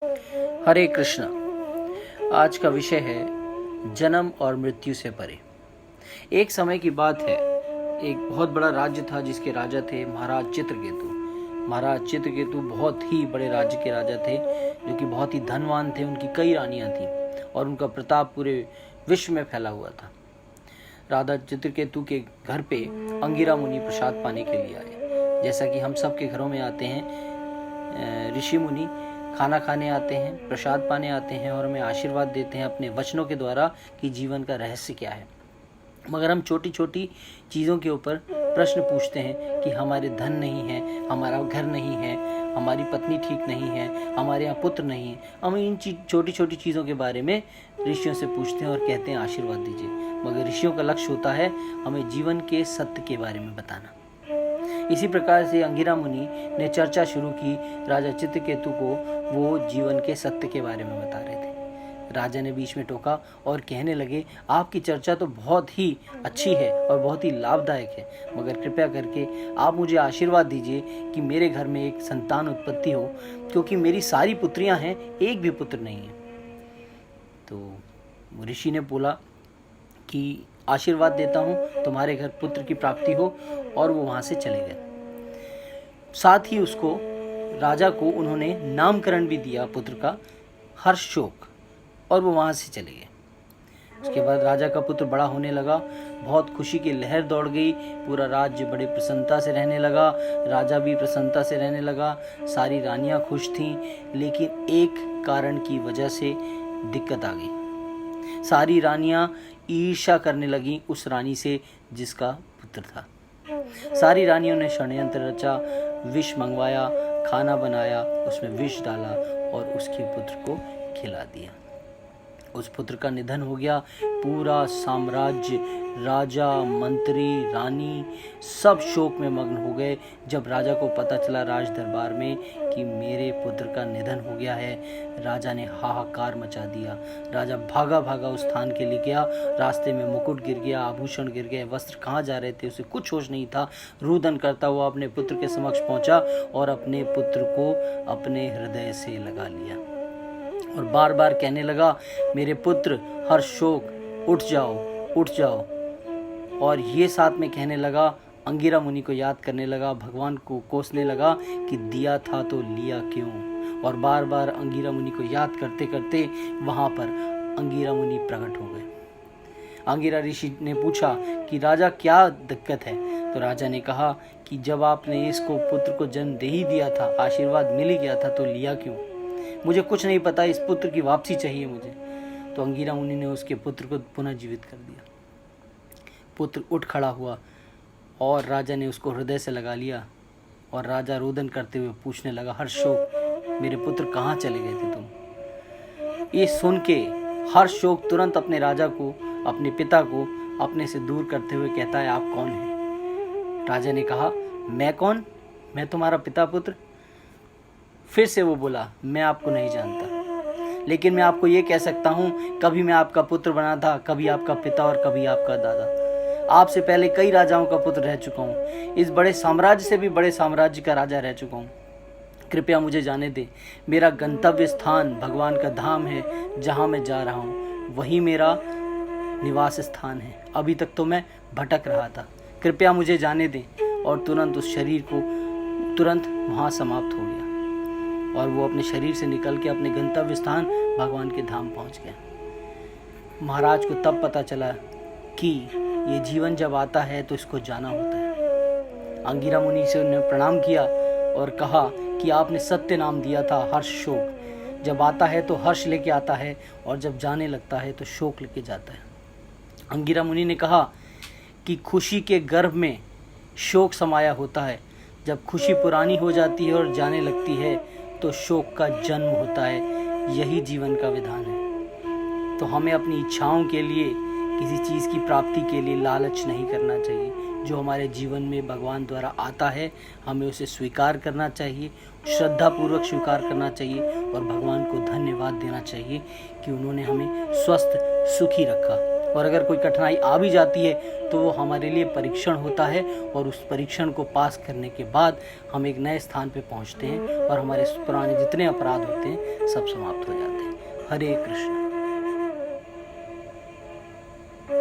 हरे कृष्णा। आज का विषय है जन्म और मृत्यु से परे। एक समय की बात है, एक बहुत बड़ा राज्य था जिसके राजा थे महाराज चित्रकेतु। महाराज चित्रकेतु बहुत ही बड़े राज्य के राजा थे, जो कि बहुत ही धनवान थे। उनकी कई रानियां थीं और उनका प्रताप पूरे विश्व में फैला हुआ था। राजा चित्रकेतु के घर पे अंगिरा मुनि प्रसाद पाने के लिए आए। जैसा कि हम सब के घरों में आते हैं, ऋषि मुनि खाना खाने आते हैं, प्रसाद पाने आते हैं और हमें आशीर्वाद देते हैं अपने वचनों के द्वारा कि जीवन का रहस्य क्या है। मगर हम छोटी छोटी चीज़ों के ऊपर प्रश्न पूछते हैं कि हमारे धन नहीं है, हमारा घर नहीं है, हमारी पत्नी ठीक नहीं है, हमारे यहाँ पुत्र नहीं है। हम इन छोटी छोटी चीज़ों के बारे में ऋषियों से पूछते हैं और कहते हैं आशीर्वाद दीजिए। मगर ऋषियों का लक्ष्य होता है हमें जीवन के सत्य के बारे में बताना। इसी प्रकार से अंगिरा मुनि ने चर्चा शुरू की। राजा चित्रकेतु को वो जीवन के सत्य के बारे में बता रहे थे। राजा ने बीच में टोका और कहने लगे, आपकी चर्चा तो बहुत ही अच्छी है और बहुत ही लाभदायक है, मगर कृपया करके आप मुझे आशीर्वाद दीजिए कि मेरे घर में एक संतान उत्पत्ति हो, क्योंकि मेरी सारी पुत्रियां हैं, एक भी पुत्र नहीं है। तो ऋषि ने बोला कि आशीर्वाद देता हूँ, तुम्हारे घर पुत्र की प्राप्ति हो। और वो वहाँ से चले गए। साथ ही उसको राजा को उन्होंने नामकरण भी दिया पुत्र का, हर्षशोक, और वो वहाँ से चले गए। उसके बाद राजा का पुत्र बड़ा होने लगा। बहुत खुशी की लहर दौड़ गई। पूरा राज्य बड़े प्रसन्नता से रहने लगा। राजा भी प्रसन्नता से रहने लगा। सारी रानियाँ खुश थीं, लेकिन एक कारण की वजह से दिक्कत आ गई। सारी रानियाँ ईर्ष्या करने लगी उस रानी से जिसका पुत्र था। सारी रानियों ने षड्यंत्र रचा, विष मंगवाया, खाना बनाया, उसमें विष डाला और उसके पुत्र को खिला दिया। उस पुत्र का निधन हो गया। पूरा साम्राज्य, राजा, मंत्री, रानी सब शोक में मग्न हो गए। जब राजा को पता चला राज दरबार में कि मेरे पुत्र का निधन हो गया है, राजा ने हाहाकार मचा दिया। राजा भागा भागा उस स्थान के लिए गया। रास्ते में मुकुट गिर गया, आभूषण गिर गए, वस्त्र कहाँ जा रहे थे उसे कुछ होश नहीं था। रुदन करता हुआ अपने पुत्र के समक्ष पहुंचा और अपने पुत्र को अपने हृदय से लगा लिया और बार बार कहने लगा, मेरे पुत्र हर्षशोक, उठ जाओ, उठ जाओ। और ये साथ में कहने लगा, अंगिरा मुनि को याद करने लगा, भगवान को कोसने लगा कि दिया था तो लिया क्यों। और बार बार अंगिरा मुनि को याद करते करते वहाँ पर अंगिरा मुनि प्रकट हो गए। अंगिरा ऋषि ने पूछा कि राजा क्या दिक्कत है। तो राजा ने कहा कि जब आपने इसको पुत्र को जन्म दे ही दिया था, आशीर्वाद मिल ही गया था, तो लिया क्यों। मुझे कुछ नहीं पता, इस पुत्र की वापसी चाहिए मुझे। तो अंगिरा मुनि ने उसके पुत्र को पुनः जीवित कर दिया। पुत्र उठ खड़ा हुआ और राजा ने उसको हृदय से लगा लिया। और राजा रोदन करते हुए पूछने लगा, हर्षशोक, मेरे पुत्र कहाँ चले गए थे तुम। ये सुन के हर्षशोक तुरंत अपने राजा को, अपने पिता को अपने से दूर करते हुए कहता है, आप कौन हैं। राजा ने कहा, मैं कौन, मैं तुम्हारा पिता पुत्र। फिर से वो बोला, मैं आपको नहीं जानता, लेकिन मैं आपको ये कह सकता हूँ, कभी मैं आपका पुत्र बना था, कभी आपका पिता और कभी आपका दादा। आपसे पहले कई राजाओं का पुत्र रह चुका हूँ। इस बड़े साम्राज्य से भी बड़े साम्राज्य का राजा रह चुका हूँ। कृपया मुझे जाने दे। मेरा गंतव्य स्थान भगवान का धाम है। जहाँ मैं जा रहा हूँ वही मेरा निवास स्थान है। अभी तक तो मैं भटक रहा था, कृपया मुझे जाने दें। और तुरंत उस शरीर को तुरंत वहाँ समाप्त हो गया और वो अपने शरीर से निकल के अपने गंतव्य स्थान भगवान के धाम पहुंच गया। महाराज को तब पता चला कि ये जीवन जब आता है तो इसको जाना होता है। अंगिरा मुनि से उन्होंने प्रणाम किया और कहा कि आपने सत्य नाम दिया था, हर्षशोक। जब आता है तो हर्ष लेके आता है और जब जाने लगता है तो शोक लेके जाता है। अंगिरा मुनि ने कहा कि खुशी के गर्भ में शोक समाया होता है। जब खुशी पुरानी हो जाती है और जाने लगती है तो शोक का जन्म होता है। यही जीवन का विधान है। तो हमें अपनी इच्छाओं के लिए, किसी चीज़ की प्राप्ति के लिए लालच नहीं करना चाहिए। जो हमारे जीवन में भगवान द्वारा आता है हमें उसे स्वीकार करना चाहिए, श्रद्धापूर्वक स्वीकार करना चाहिए और भगवान को धन्यवाद देना चाहिए कि उन्होंने हमें स्वस्थ सुखी रखा। और अगर कोई कठिनाई आ भी जाती है तो वो हमारे लिए परीक्षण होता है, और उस परीक्षण को पास करने के बाद हम एक नए स्थान पे पहुंचते हैं और हमारे पुराने जितने अपराध होते हैं सब समाप्त हो जाते हैं। हरे कृष्ण।